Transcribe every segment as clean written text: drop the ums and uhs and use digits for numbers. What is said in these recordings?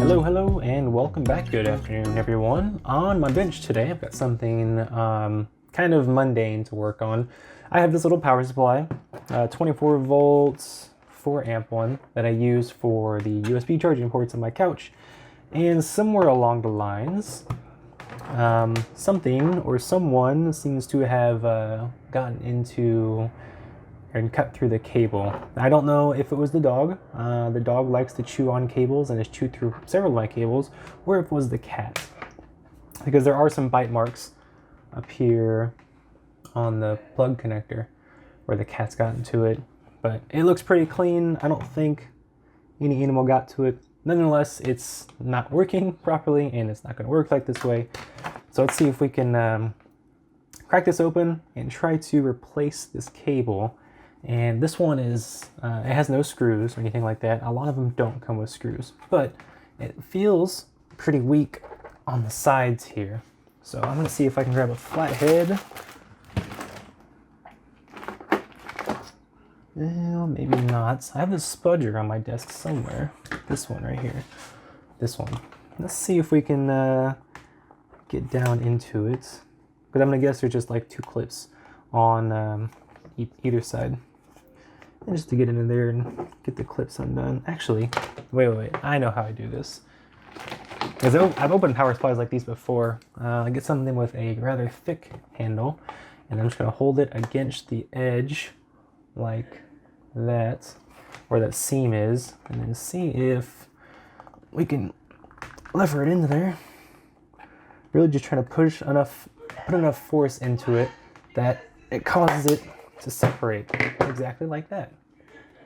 Hello, and welcome back. Good afternoon, everyone. On my bench today, I've got something kind of mundane to work on. I have this little power supply, 24 volts, 4 amp one that I use for the USB charging ports on my couch. And somewhere along the lines, something or someone seems to have gotten into and cut through the cable. I don't know if it was the dog. The dog likes to chew on cables and has chewed through several of my cables, or if it was the cat. Because there are some bite marks up here on the plug connector where the cat's gotten to it. But it looks pretty clean. I don't think any animal got to it. Nonetheless, it's not working properly and it's not going to work like this way. So let's see if we can crack this open and try to replace this cable. And this one is, it has no screws or anything like that. A lot of them don't come with screws, but it feels pretty weak on the sides here. So I'm gonna see if I can grab a flat head. Well, maybe not. I have this spudger on my desk somewhere. This one right here. This one. Let's see if we can get down into it. But I'm gonna guess there's just like 2 clips on either side. And just to get into there and get the clips undone. Actually, wait. I know how I do this. Because I've opened power supplies like these before. I get something with a rather thick handle. And I'm just going to hold it against the edge like that. Where that seam is. And then see if we can lever it into there. Really just trying to put enough force into it that it causes it to separate exactly like that.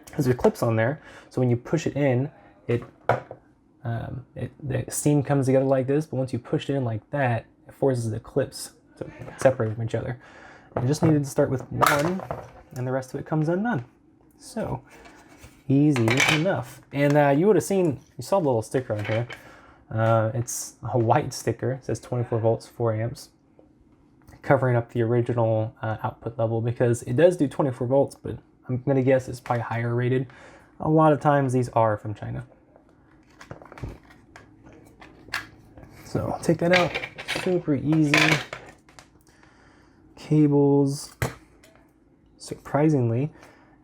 Because there's clips on there, so when you push it in, the seam comes together like this. But once you push it in like that, it forces the clips to separate from each other. And I just needed to start with one, and the rest of it comes undone. So easy enough. And you saw the little sticker on here. It's a white sticker. It says 24 volts, 4 amps. Covering up the original output level, because it does do 24 volts, but I'm gonna guess it's probably higher rated. A lot of times these are from China. So I'll take that out. Super easy. Cables, surprisingly,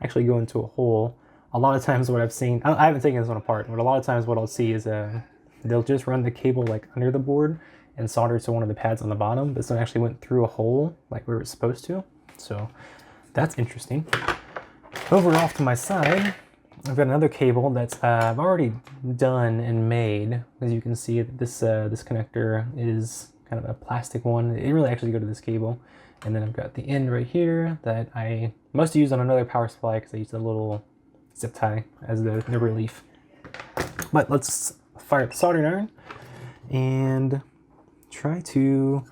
actually go into a hole. A lot of times what I've seen, I haven't taken this one apart, but a lot of times what I'll see is they'll just run the cable like under the board and solder to one of the pads on the bottom. This one actually went through a hole like where it's supposed to. So that's interesting. Over off to my side, I've got another cable that's I've already done and made. As you can see, this connector is kind of a plastic one. It didn't really actually go to this cable. And then I've got the end right here that I must use on another power supply because I used a little zip tie as the relief. But let's fire up the soldering iron and try to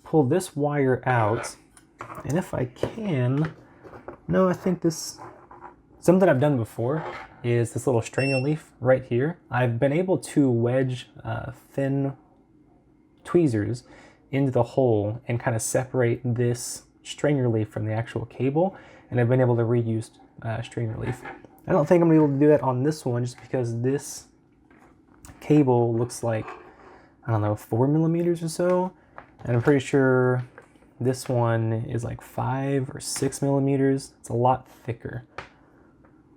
pull this wire out. And if I can, no, I think something I've done before is this little strainer leaf right here. I've been able to wedge thin tweezers into the hole and kind of separate this strainer leaf from the actual cable, and I've been able to reuse strainer leaf. I don't think I'm gonna be able to do that on this one just because this cable looks like, I don't know, 4 millimeters or so. And I'm pretty sure this one is like 5 or 6 millimeters. It's a lot thicker.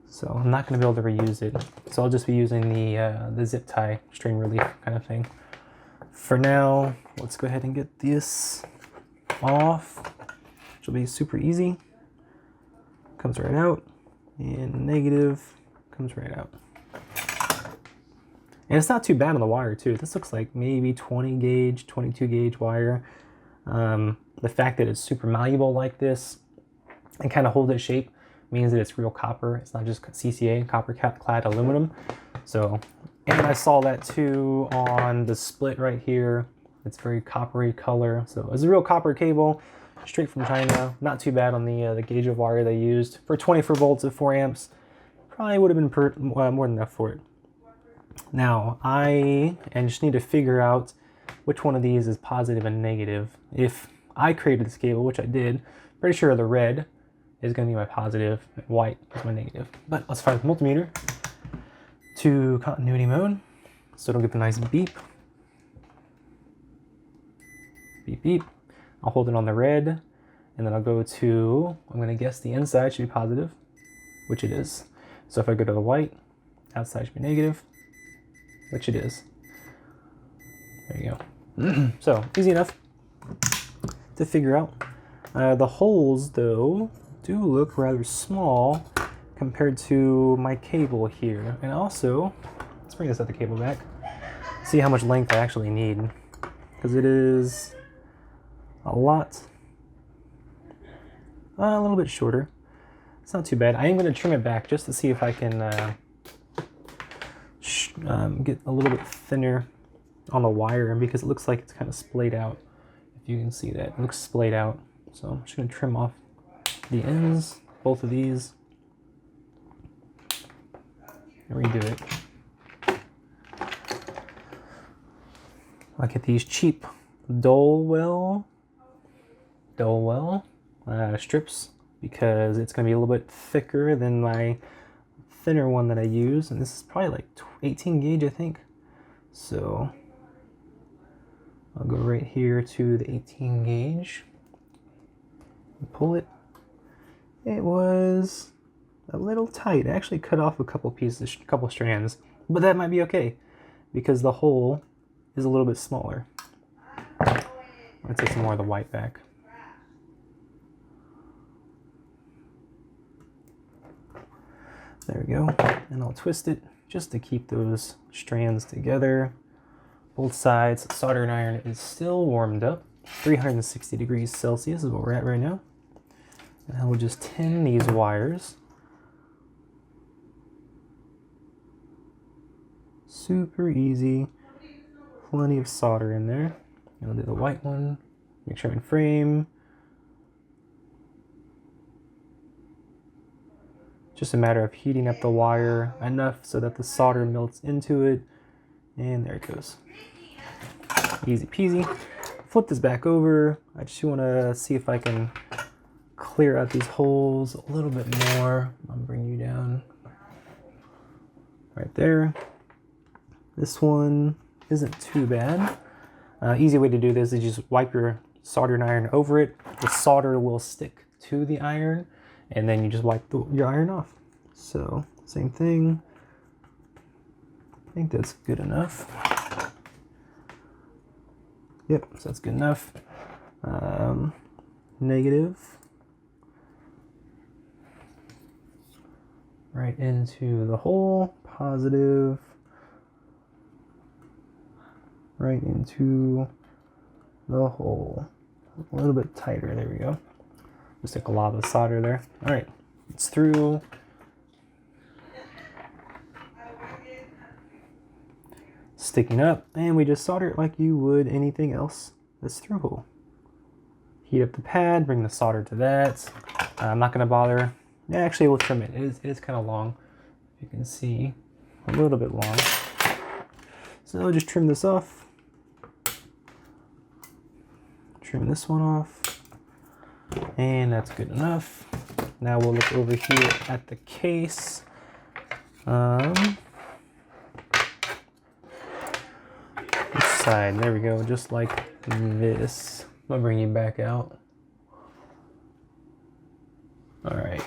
So I'm not gonna be able to reuse it. So I'll just be using the zip tie string relief kind of thing. For now, let's go ahead and get this off, which will be super easy. Comes right out, and negative comes right out. And it's not too bad on the wire too. This looks like maybe 20 gauge, 22 gauge wire. The fact that it's super malleable like this and kind of holds its shape means that it's real copper. It's not just CCA, copper clad aluminum. So, and I saw that too on the split right here. It's very coppery color. So it's a real copper cable, straight from China. Not too bad on the gauge of wire they used. For 24 volts at 4 amps, probably would have been more than enough for it. Now, I just need to figure out which one of these is positive and negative. If I created this cable, which I did, pretty sure the red is going to be my positive, and white is my negative. But let's fire the multimeter to continuity mode. so it'll get the nice beep. Beep, beep. I'll hold it on the red, and then I'll go to, I'm gonna guess the inside should be positive, which it is. So if I go to the white, outside should be negative, which it is. There you go. So easy enough to figure out. The holes, though, do look rather small compared to my cable here. And also, let's bring this other cable back, see how much length I actually need, because it is a little bit shorter. It's not too bad. I am going to trim it back just to see if I can get a little bit thinner on the wire, and because it looks like it's kind of splayed out. If you can see that, it looks splayed out. So I'm just going to trim off the ends, both of these, and redo it. I get these cheap Dowell strips because it's going to be a little bit thicker than my thinner one that I use, and this is probably like 18 gauge, I think. So I'll go right here to the 18 gauge and pull it. It was a little tight. I actually cut off a couple pieces, a couple strands, but that might be okay because the hole is a little bit smaller. Let's take some more of the white back. There we go. And I'll twist it just to keep those strands together. Both sides. Soldering iron is still warmed up. 360 degrees Celsius is what we're at right now. And we'll just tin these wires. Super easy. Plenty of solder in there. I'll do the white one. Make sure I'm in frame. Just a matter of heating up the wire enough so that the solder melts into it. And there it goes. Easy peasy. Flip this back over. I just want to see if I can clear out these holes a little bit more. I'll bring you down right there. This one isn't too bad. Easy way to do this is just wipe your soldering iron over it. The solder will stick to the iron, and then you just wipe your iron off. So same thing. I think that's good enough. Yep, so that's good enough. Negative. Right into the hole. Positive. Right into the hole. A little bit tighter, there we go. Just took a lot of the solder there. All right, it's through. Sticking up, and we just solder it like you would anything else that's through hole. Heat up the pad, bring the solder to that. I'm not gonna bother. Yeah, actually we'll trim it. It is kind of long. You can see a little bit long. So I'll just trim this off. Trim this one off. And that's good enough. Now we'll look over here at the case. This side, there we go, just like this. I'll bring you back out. All right.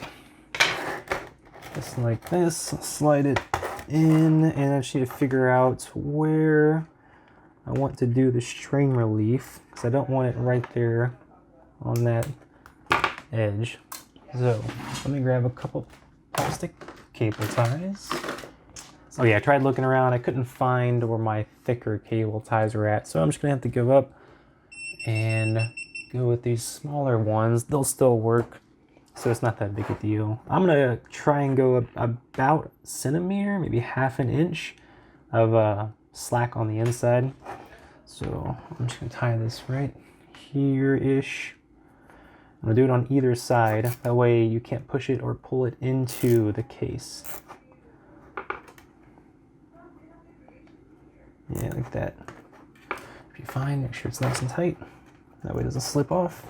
Just like this, slide it in, and I just need to figure out where I want to do the strain relief, because I don't want it right there on that edge. So let me grab a couple plastic cable ties. Oh yeah, I tried looking around. I couldn't find where my thicker cable ties were at, so I'm just gonna have to give up and go with these smaller ones. They'll still work, so it's not that big a deal. I'm gonna try and go about a centimeter, maybe half an inch of slack on the inside. So I'm just gonna tie this right here-ish. I'm gonna do it on either side. That way you can't push it or pull it into the case. Yeah, like that. If you find, make sure it's nice and tight. That way it doesn't slip off.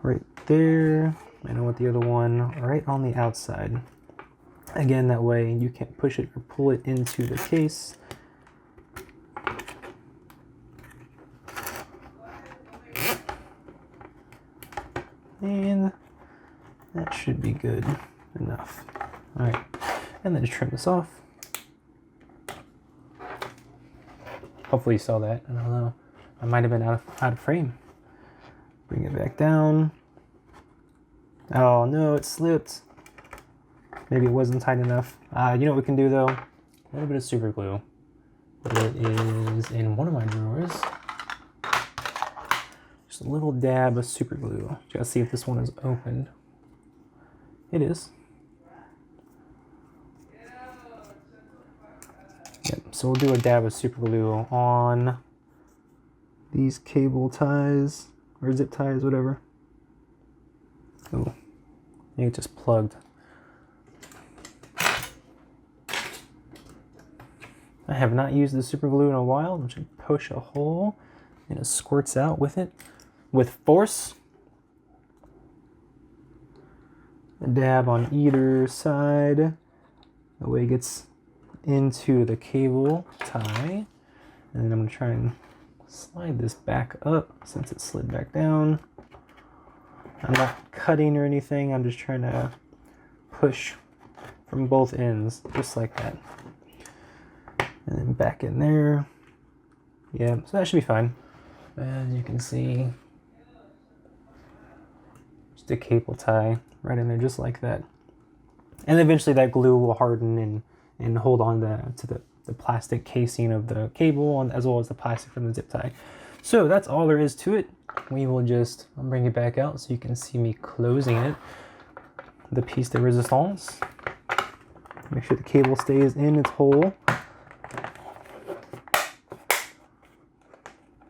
Right there. And I want the other one right on the outside. Again, that way you can't push it or pull it into the case. And that should be good enough. All right, and then just trim this off. Hopefully you saw that. I don't know. I might have been out of frame. Bring it back down. Oh no, it slipped. Maybe it wasn't tight enough. You know what we can do though? A little bit of super glue. It is in one of my drawers. Just a little dab of super glue. Just see if this one is opened. It is. Yep, so we'll do a dab of super glue on these cable ties, or zip ties, whatever. Oh, I think it just plugged. I have not used the super glue in a while. I'm just gonna push a hole and it squirts out with it, with force. A dab on either side. That way it gets into the cable tie. And then I'm gonna try and slide this back up since it slid back down. I'm not cutting or anything. I'm just trying to push from both ends, just like that. And then back in there. Yeah, so that should be fine. As you can see, just a cable tie right in there, just like that. And eventually that glue will harden and hold on to the plastic casing of the cable, and as well as the plastic from the zip tie. So that's all there is to it. We will just, I'll bring it back out so you can see me closing it. The piece de resistance. Make sure the cable stays in its hole.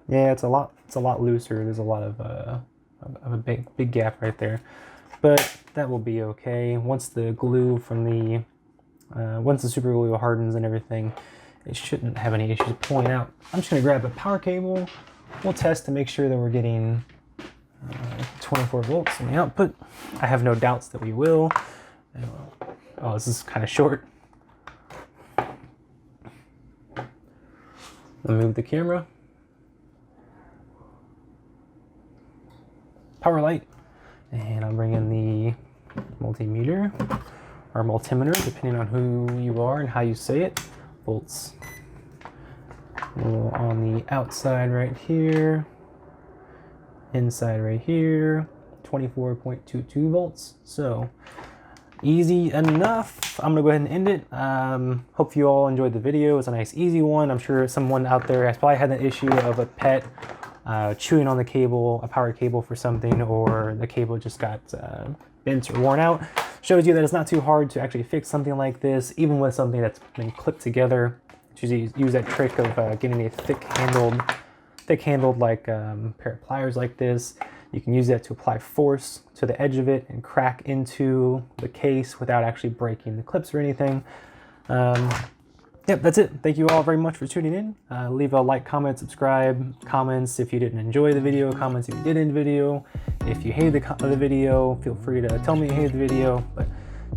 Yeah, it's a lot looser. There's a lot of a big gap right there, but that will be okay. Once the glue from the once the super glue hardens and everything, it shouldn't have any issues pulling out. I'm just gonna grab a power cable. We'll test to make sure that we're getting 24 volts in the output. I have no doubts that we will. Oh, this is kind of short. I'll move the camera. Power light, and I'll bring in the multimeter or multimeter, depending on who you are and how you say it. Volts. On the outside right here, inside right here, 24.22 volts. So easy enough. I'm gonna go ahead and end it. Hope you all enjoyed the video. It's a nice easy one. I'm sure someone out there has probably had an issue of a pet chewing on the cable, a power cable for something, or the cable just got bent or worn out. Shows you that it's not too hard to actually fix something like this, even with something that's been clipped together. Use that trick of getting a thick-handled like pair of pliers like this. You can use that to apply force to the edge of it and crack into the case without actually breaking the clips or anything. Yep, that's it. Thank you all very much for tuning in. Leave a like, comment, subscribe, comments if you didn't enjoy the video, comments if you did in the video. If you hated the video, feel free to tell me you hated the video. But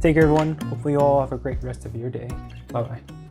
take care, everyone. Hopefully you all have a great rest of your day. Bye-bye.